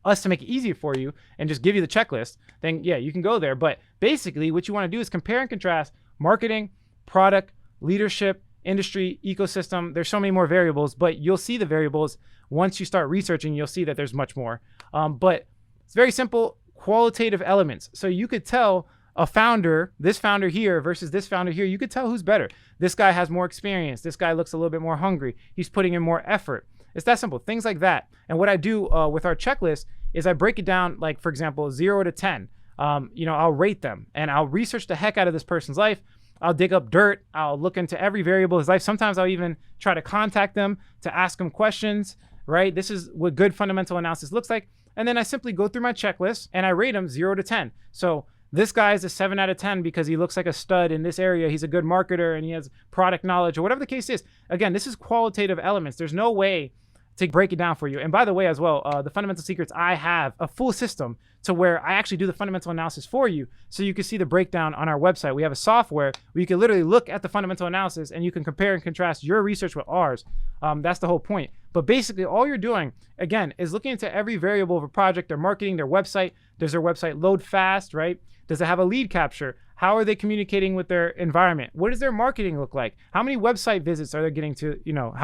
us to make it easier for you and just give you the checklist, then yeah, you can go there. But basically what you want to do is compare and contrast marketing, product, leadership, industry, ecosystem. There's so many more variables, but you'll see the variables once you start researching. You'll see that there's much more. But it's very simple, qualitative elements. So you could tell a founder, this founder here versus this founder here, you could tell who's better. This guy has more experience. This guy looks a little bit more hungry. He's putting in more effort. It's that simple, things like that. And what I do with our checklist is I break it down, like for example, 0 to 10. I'll rate them and I'll research the heck out of this person's life. I'll dig up dirt. I'll look into every variable of his life. Sometimes I'll even try to contact them to ask them questions, right? This is what good fundamental analysis looks like. And then I simply go through my checklist and I rate them 0 to 10. So this guy is a 7 out of 10 because he looks like a stud in this area. He's a good marketer and he has product knowledge or whatever the case is. Again, this is qualitative elements. There's no way to break it down for you. And by the way, as well, the Fundamental Secrets, I have a full system to where I actually do the fundamental analysis for you so you can see the breakdown on our website. We have a software where you can literally look at the fundamental analysis and you can compare and contrast your research with ours. That's the whole point. But basically all you're doing, again, is looking into every variable of a project, their marketing, their website. Does their website load fast, right? Does it have a lead capture? How are they communicating with their environment? What does their marketing look like? How many website visits are they getting to,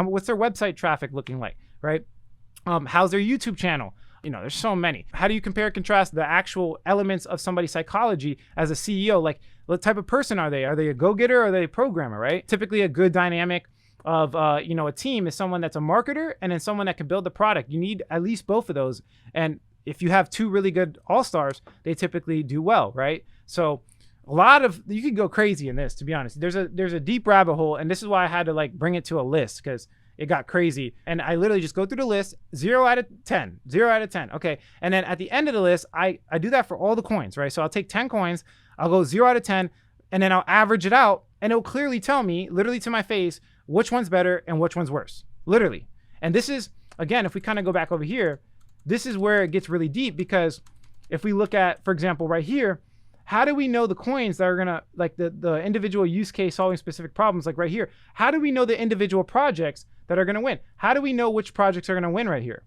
what's their website traffic looking like, right? How's their YouTube channel? There's so many. How do you compare and contrast the actual elements of somebody's psychology as a CEO? Like, what type of person are they? Are they a go-getter or are they a programmer, right? Typically a good dynamic of, a team is someone that's a marketer and then someone that can build the product. You need at least both of those. And if you have 2 really good all-stars, they typically do well, right? So you could go crazy in this, to be honest. There's a deep rabbit hole, and this is why I had to like bring it to a list because it got crazy. And I literally just go through the list, 0 out of 10, 0 out of 10. Okay. And then at the end of the list, I do that for all the coins, right? So I'll take 10 coins, I'll go 0 out of 10, and then I'll average it out. And it'll clearly tell me, literally to my face, which one's better and which one's worse, literally. And this is, again, if we kind of go back over here, this is where it gets really deep because if we look at, for example, right here, how do we know the coins that are gonna, like the individual use case solving specific problems, like right here? How do we know the individual projects that are gonna win? How do we know which projects are gonna win right here?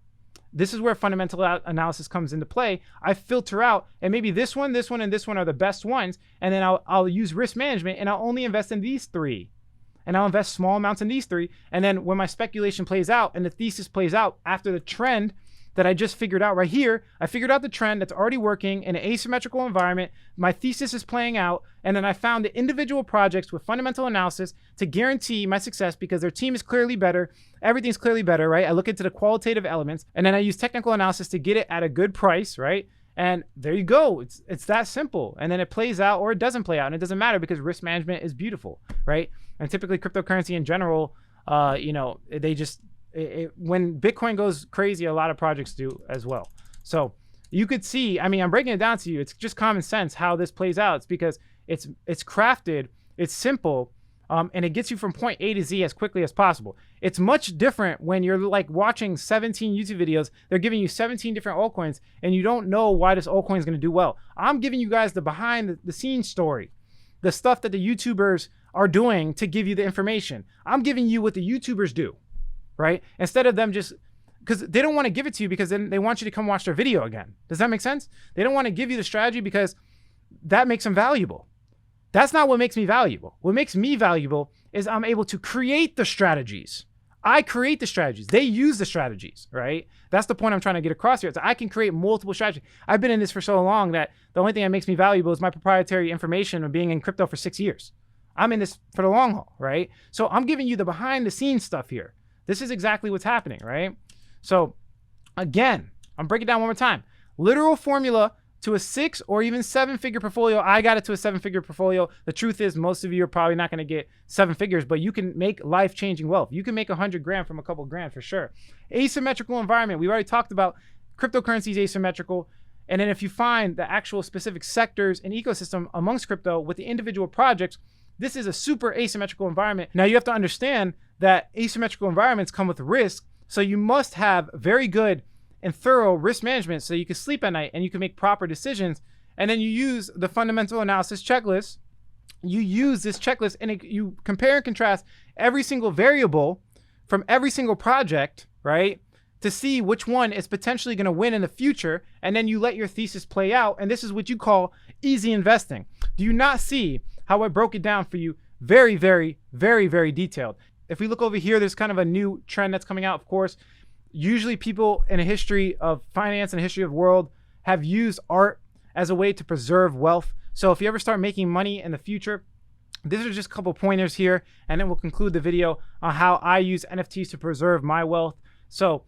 This is where fundamental analysis comes into play. I filter out, and maybe this one, and this one are the best ones, and then I'll use risk management, and I'll only invest in these 3. And I'll invest small amounts in these 3, and then when my speculation plays out and the thesis plays out after the trend that I just figured out right here. I figured out the trend that's already working in an asymmetrical environment. My thesis is playing out. And then I found the individual projects with fundamental analysis to guarantee my success because their team is clearly better. Everything's clearly better, right? I look into the qualitative elements and then I use technical analysis to get it at a good price, right? And there you go. It's that simple. And then it plays out or it doesn't play out. And it doesn't matter because risk management is beautiful, right? And typically cryptocurrency in general, they just, when Bitcoin goes crazy, a lot of projects do as well. So you could see, I mean, I'm breaking it down to you. It's just common sense how this plays out. It's because it's crafted, it's simple, and it gets you from point A to Z as quickly as possible. It's much different when you're like watching 17 YouTube videos. They're giving you 17 different altcoins and you don't know why this altcoin is going to do well. I'm giving you guys the behind the scenes story, the stuff that the YouTubers are doing to give you the information. I'm giving you what the YouTubers do. Right? Instead of them just, because they don't want to give it to you because then they want you to come watch their video again. Does that make sense? They don't want to give you the strategy because that makes them valuable. That's not what makes me valuable. What makes me valuable is I'm able to create the strategies. I create the strategies. They use the strategies, right? That's the point I'm trying to get across here. It's I can create multiple strategies. I've been in this for so long that the only thing that makes me valuable is my proprietary information of being in crypto for 6 years. I'm in this for the long haul, right? So I'm giving you the behind the scenes stuff here. This is exactly what's happening, right? So again, I'm breaking it down one more time. Literal formula to a 6 or even 7-figure portfolio. I got it to a 7-figure portfolio. The truth is most of you are probably not going to get 7 figures, but you can make life-changing wealth. You can make 100 grand from a couple grand for sure. Asymmetrical environment. We already talked about cryptocurrency is asymmetrical. And then if you find the actual specific sectors and ecosystem amongst crypto with the individual projects, this is a super asymmetrical environment. Now you have to understand that asymmetrical environments come with risk. So you must have very good and thorough risk management so you can sleep at night and you can make proper decisions. And then you use the fundamental analysis checklist. You use this checklist and you compare and contrast every single variable from every single project, right? To see which one is potentially going to win in the future. And then you let your thesis play out. And this is what you call easy investing. Do you not see how I broke it down for you? Very, very, very, very detailed. If we look over here, there's kind of a new trend that's coming out, of course. Usually people in a history of finance and a history of the world have used art as a way to preserve wealth. So if you ever start making money in the future, these are just a couple pointers here, and then we'll conclude the video on how I use NFTs to preserve my wealth. So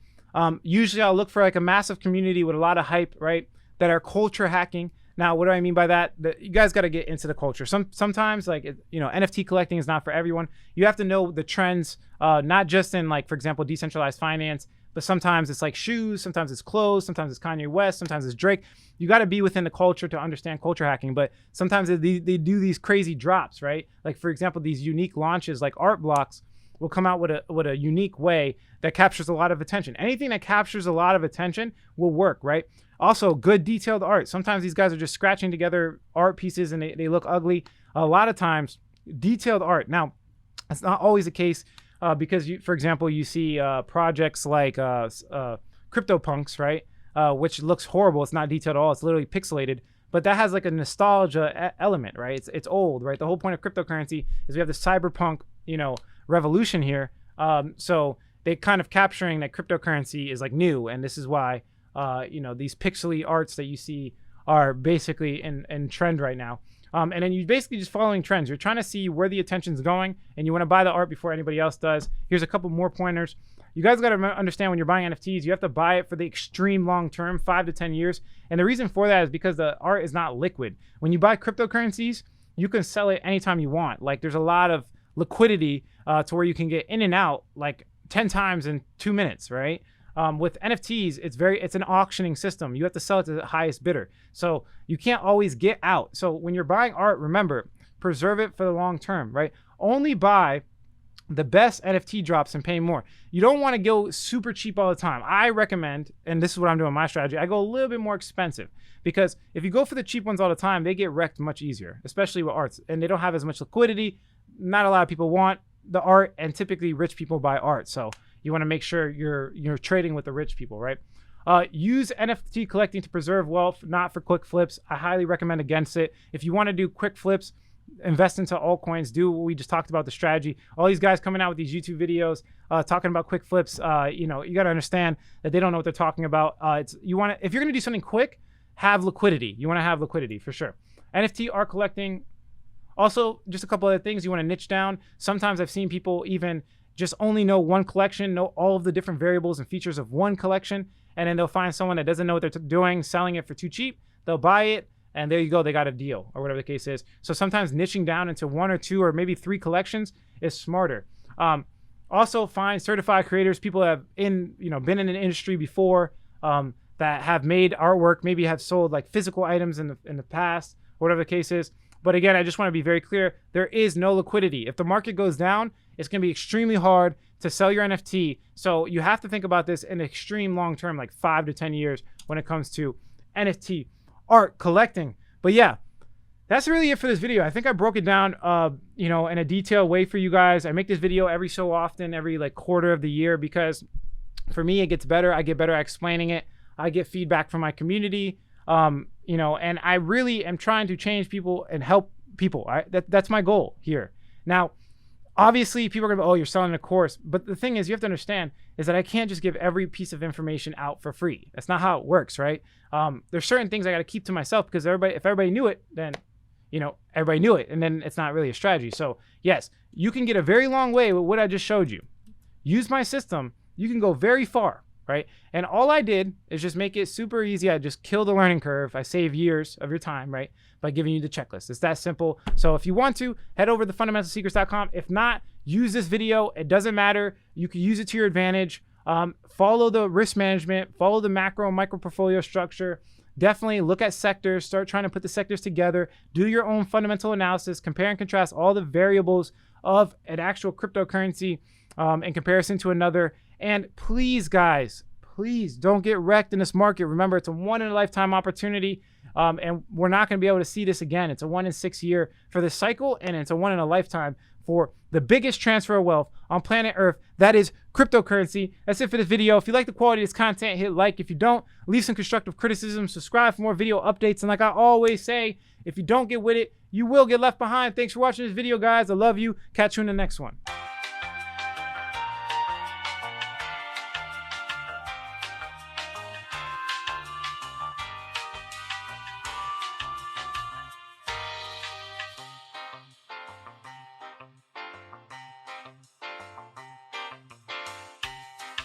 usually I'll look for like a massive community with a lot of hype, right? That are culture hacking. Now, what do I mean by that? You guys got to get into the culture. Sometimes, like, NFT collecting is not for everyone. You have to know the trends, not just in, like, for example, decentralized finance, but sometimes it's like shoes, sometimes it's clothes, sometimes it's Kanye West, sometimes it's Drake. You got to be within the culture to understand culture hacking. But sometimes they do these crazy drops, right? Like, for example, these unique launches, like art blocks, will come out with a unique way that captures a lot of attention. Anything that captures a lot of attention will work, right? Also, good detailed art. Sometimes these guys are just scratching together art pieces and they look ugly. A lot of times, detailed art. Now, that's not always the case because, for example, you see projects like CryptoPunks, right? Which looks horrible. It's not detailed at all. It's literally pixelated. But that has like a nostalgia element, right? It's old, right? The whole point of cryptocurrency is we have this cyberpunk, revolution here. So they kind of capturing that cryptocurrency is like new, and this is why these pixely arts that you see are basically in trend right now. And then you basically just following trends. You're trying to see where the attention's going, and you want to buy the art before anybody else does. Here's a couple more pointers. You guys got to understand when you're buying NFTs, you have to buy it for the extreme long term, 5 to 10 years. And the reason for that is because the art is not liquid. When you buy cryptocurrencies, you can sell it anytime you want. Like, there's a lot of liquidity to where you can get in and out like 10 times in 2 minutes, right? With NFTs, it's an auctioning system. You have to sell it to the highest bidder. So you can't always get out. So when you're buying art, remember, preserve it for the long term, right? Only buy the best NFT drops and pay more. You don't want to go super cheap all the time. I recommend, and this is what I'm doing my strategy, I go a little bit more expensive because if you go for the cheap ones all the time, they get wrecked much easier, especially with arts, and they don't have as much liquidity. Not a lot of people want the art, and typically rich people buy art. So you want to make sure you're trading with the rich people, right? Use NFT collecting to preserve wealth, not for quick flips. I highly recommend against it. If you want to do quick flips, invest into altcoins, do what we just talked about, the strategy. All these guys coming out with these YouTube videos talking about quick flips, you know, you got to understand that they don't know what they're talking about. If you're going to do something quick, have liquidity. You want to have liquidity for sure. NFT art collecting. Also, just a couple other things you want to niche down. Sometimes I've seen people even just only know one collection, know all of the different variables and features of one collection, and then they'll find someone that doesn't know what they're doing, selling it for too cheap. They'll buy it, and there you go, they got a deal, or whatever the case is. So sometimes niching down into 1 or 2 or maybe 3 collections is smarter. Also, find certified creators, people that have been in an industry before, that have made artwork, maybe have sold like physical items in the past, whatever the case is. But again, I just want to be very clear, there is no liquidity. If the market goes down, it's going to be extremely hard to sell your NFT. So you have to think about this in extreme long term, like 5 to 10 years when it comes to NFT art collecting. But yeah, that's really it for this video. I think I broke it down, in a detailed way for you guys. I make this video every so often, every like quarter of the year, because for me, it gets better. I get better at explaining it. I get feedback from my community, and I really am trying to change people and help people. That's my goal here. Now, obviously, people are going to be, oh, you're selling a course. But the thing is, you have to understand is that I can't just give every piece of information out for free. That's not how it works, right? There's certain things I got to keep to myself, because if everybody knew it, then, everybody knew it. And then it's not really a strategy. So yes, you can get a very long way with what I just showed you. Use my system. You can go very far. Right? And all I did is just make it super easy. I just kill the learning curve. I save years of your time, right? By giving you the checklist. It's that simple. So if you want to, head over to fundamentalsecrets.com. If not, use this video. It doesn't matter. You can use it to your advantage. Follow the risk management, follow the macro and micro portfolio structure. Definitely look at sectors, start trying to put the sectors together, do your own fundamental analysis, compare and contrast all the variables of an actual cryptocurrency in comparison to another. And please, guys, please don't get wrecked in this market. Remember, it's a one-in-a-lifetime opportunity, and we're not going to be able to see this again. It's a 1 in 6 year for this cycle, and it's a 1 in a lifetime for the biggest transfer of wealth on planet Earth. That is cryptocurrency. That's it for this video. If you like the quality of this content, hit like. If you don't, leave some constructive criticism. Subscribe for more video updates. And like I always say, if you don't get with it, you will get left behind. Thanks for watching this video, guys. I love you. Catch you in the next one.